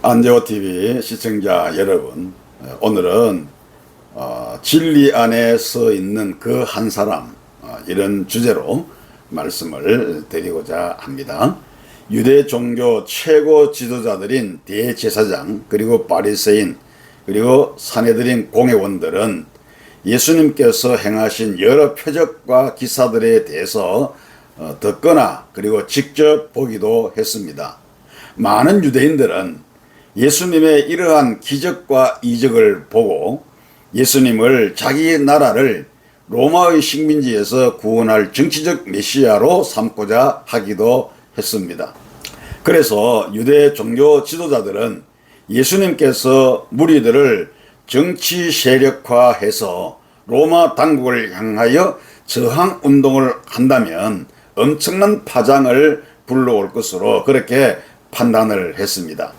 안재호TV 시청자 여러분, 오늘은 진리 안에 서 있는 그 한 사람, 이런 주제로 말씀을 드리고자 합니다. 유대 종교 최고 지도자들인 대제사장, 그리고 바리새인, 그리고 산헤드린 공회원들은 예수님께서 행하신 여러 표적과 기사들에 대해서 듣거나 그리고 직접 보기도 했습니다. 많은 유대인들은 예수님의 이러한 기적과 이적을 보고 예수님을 자기 나라를 로마의 식민지에서 구원할 정치적 메시아로 삼고자 하기도 했습니다. 그래서 유대 종교 지도자들은 예수님께서 무리들을 정치 세력화해서 로마 당국을 향하여 저항 운동을 한다면 엄청난 파장을 불러올 것으로 그렇게 판단을 했습니다.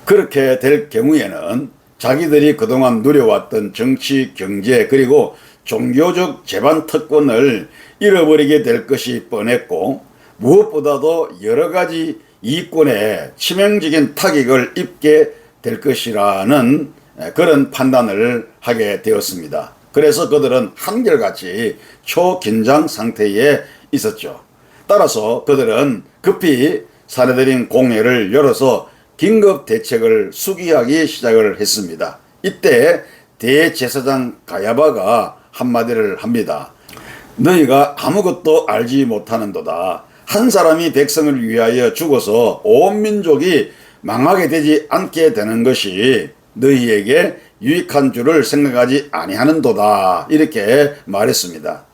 그렇게 될 경우에는 자기들이 그동안 누려왔던 정치, 경제, 그리고 종교적 재반 특권을 잃어버리게 될 것이 뻔했고, 무엇보다도 여러 가지 이권에 치명적인 타격을 입게 될 것이라는 그런 판단을 하게 되었습니다. 그래서 그들은 한결같이 초긴장 상태에 있었죠. 따라서 그들은 급히 산헤드린 공회를 열어서 긴급 대책을 수기하기 시작을 했습니다. 이때 대제사장 가야바가 한마디를 합니다. 너희가 아무것도 알지 못하는도다. 한 사람이 백성을 위하여 죽어서 온 민족이 망하게 되지 않게 되는 것이 너희에게 유익한 줄을 생각하지 아니하는도다. 이렇게 말했습니다.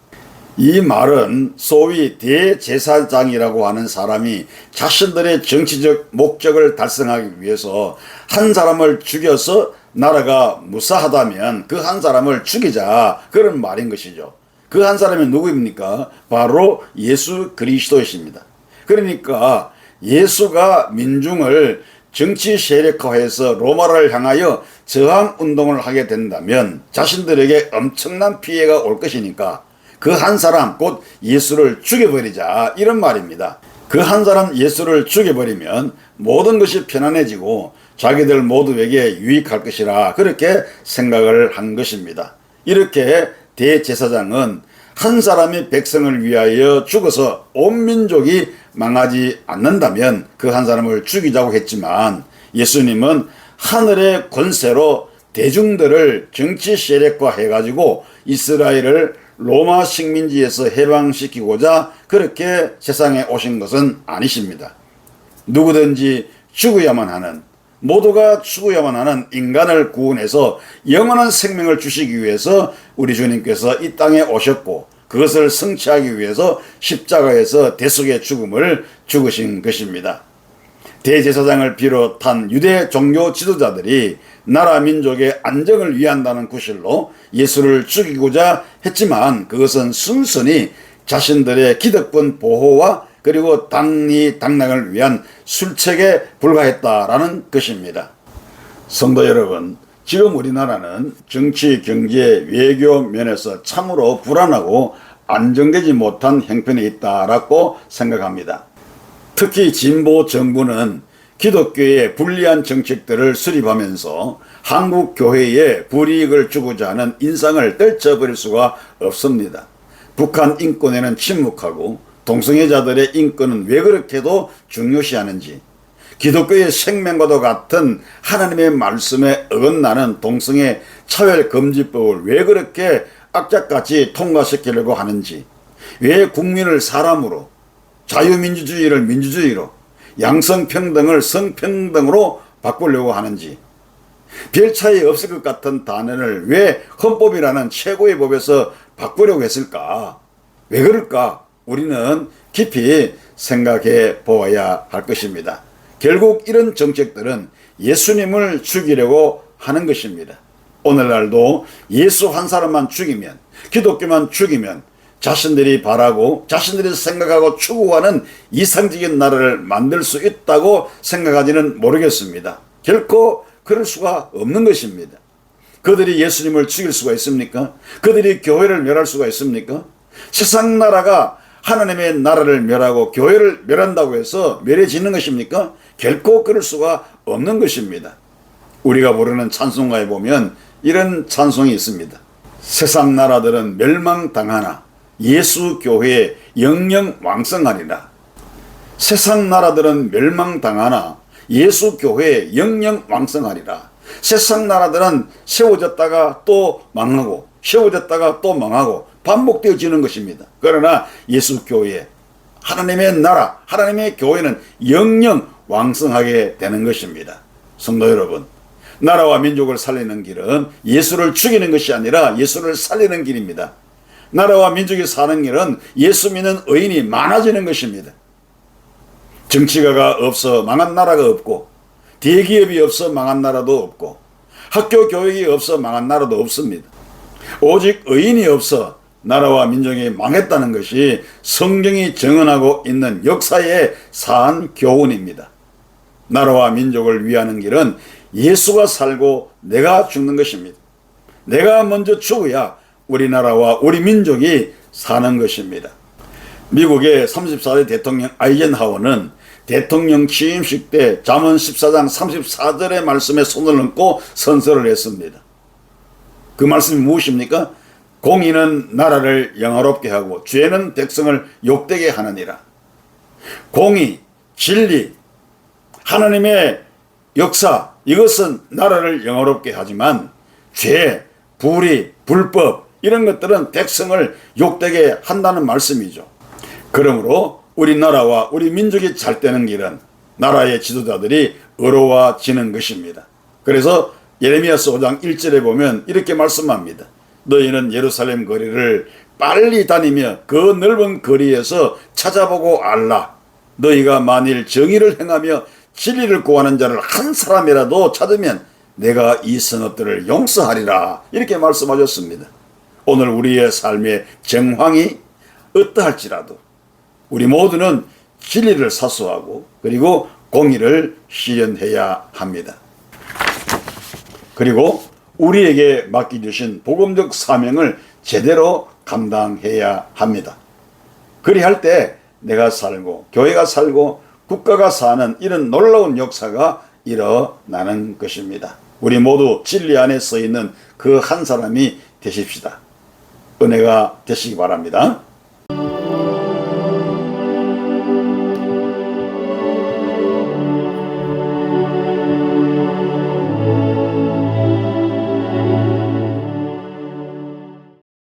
이 말은 소위 대제사장이라고 하는 사람이 자신들의 정치적 목적을 달성하기 위해서 한 사람을 죽여서 나라가 무사하다면 그 한 사람을 죽이자, 그런 말인 것이죠. 그 한 사람이 누구입니까? 바로 예수 그리스도이십니다. 그러니까 예수가 민중을 정치 세력화해서 로마를 향하여 저항 운동을 하게 된다면 자신들에게 엄청난 피해가 올 것이니까 그 한 사람, 곧 예수를 죽여버리자, 이런 말입니다. 그 한 사람 예수를 죽여버리면 모든 것이 편안해지고 자기들 모두에게 유익할 것이라 그렇게 생각을 한 것입니다. 이렇게 대제사장은 한 사람이 백성을 위하여 죽어서 온 민족이 망하지 않는다면 그 한 사람을 죽이자고 했지만, 예수님은 하늘의 권세로 대중들을 정치 세력화 해가지고 이스라엘을 로마 식민지에서 해방시키고자 그렇게 세상에 오신 것은 아니십니다. 누구든지 죽어야만 하는, 모두가 죽어야만 하는 인간을 구원해서 영원한 생명을 주시기 위해서 우리 주님께서 이 땅에 오셨고, 그것을 성취하기 위해서 십자가에서 대속의 죽음을 죽으신 것입니다. 대제사장을 비롯한 유대 종교 지도자들이 나라 민족의 안정을 위한다는 구실로 예수를 죽이고자 했지만, 그것은 순순히 자신들의 기득권 보호와 그리고 당리당락을 위한 술책에 불과했다라는 것입니다. 성도 여러분, 지금 우리나라는 정치, 경제, 외교 면에서 참으로 불안하고 안정되지 못한 형편에 있다라고 생각합니다. 특히 진보 정부는 기독교의 불리한 정책들을 수립하면서 한국 교회에 불이익을 주고자 하는 인상을 떨쳐버릴 수가 없습니다. 북한 인권에는 침묵하고 동성애자들의 인권은 왜 그렇게도 중요시하는지, 기독교의 생명과도 같은 하나님의 말씀에 어긋나는 동성애 차별금지법을 왜 그렇게 악착같이 통과시키려고 하는지, 왜 국민을 사람으로, 자유민주주의를 민주주의로, 양성평등을 성평등으로 바꾸려고 하는지, 별 차이 없을 것 같은 단어를 왜 헌법이라는 최고의 법에서 바꾸려고 했을까? 왜 그럴까? 우리는 깊이 생각해 보아야 할 것입니다. 결국 이런 정책들은 예수님을 죽이려고 하는 것입니다. 오늘날도 예수 한 사람만 죽이면, 기독교만 죽이면 자신들이 바라고 자신들이 생각하고 추구하는 이상적인 나라를 만들 수 있다고 생각하지는 모르겠습니다. 결코 그럴 수가 없는 것입니다. 그들이 예수님을 죽일 수가 있습니까? 그들이 교회를 멸할 수가 있습니까? 세상 나라가 하나님의 나라를 멸하고 교회를 멸한다고 해서 멸해지는 것입니까? 결코 그럴 수가 없는 것입니다. 우리가 부르는 찬송가에 보면 이런 찬송이 있습니다. 세상 나라들은 멸망당하나 예수 교회에 영영 왕성하리라. 세상 나라들은 멸망당하나 예수 교회에 영영 왕성하리라. 세상 나라들은 세워졌다가 또 망하고 세워졌다가 또 망하고 반복되어지는 것입니다. 그러나 예수 교회, 하나님의 나라, 하나님의 교회는 영영 왕성하게 되는 것입니다. 성도 여러분, 나라와 민족을 살리는 길은 예수를 죽이는 것이 아니라 예수를 살리는 길입니다. 나라와 민족이 사는 길은 예수 믿는 의인이 많아지는 것입니다. 정치가가 없어 망한 나라가 없고, 대기업이 없어 망한 나라도 없고, 학교 교육이 없어 망한 나라도 없습니다. 오직 의인이 없어 나라와 민족이 망했다는 것이 성경이 증언하고 있는 역사의 사한 교훈입니다. 나라와 민족을 위하는 길은 예수가 살고 내가 죽는 것입니다. 내가 먼저 죽어야 우리나라와 우리 민족이 사는 것입니다. 미국의 34대 대통령 아이젠하워는 대통령 취임식 때 잠언 14장 34절의 말씀에 손을 얹고 선서를 했습니다. 그 말씀이 무엇입니까? 공의는 나라를 영화롭게 하고 죄는 백성을 욕되게 하느니라. 공의, 진리, 하나님의 역사, 이것은 나라를 영화롭게 하지만 죄, 불의, 불법 이런 것들은 백성을 욕되게 한다는 말씀이죠. 그러므로 우리나라와 우리 민족이 잘 되는 길은 나라의 지도자들이 의로워지는 것입니다. 그래서 예레미야서 5장 1절에 보면 이렇게 말씀합니다. 너희는 예루살렘 거리를 빨리 다니며 그 넓은 거리에서 찾아보고 알라. 너희가 만일 정의를 행하며 진리를 구하는 자를 한 사람이라도 찾으면 내가 이 선업들을 용서하리라. 이렇게 말씀하셨습니다. 오늘 우리의 삶의 정황이 어떠할지라도 우리 모두는 진리를 사수하고 그리고 공의를 실현해야 합니다. 그리고 우리에게 맡겨주신 복음적 사명을 제대로 감당해야 합니다. 그리할 때 내가 살고 교회가 살고 국가가 사는 이런 놀라운 역사가 일어나는 것입니다. 우리 모두 진리 안에 서 있는 그 한 사람이 되십시다. 은혜가 되시기 바랍니다.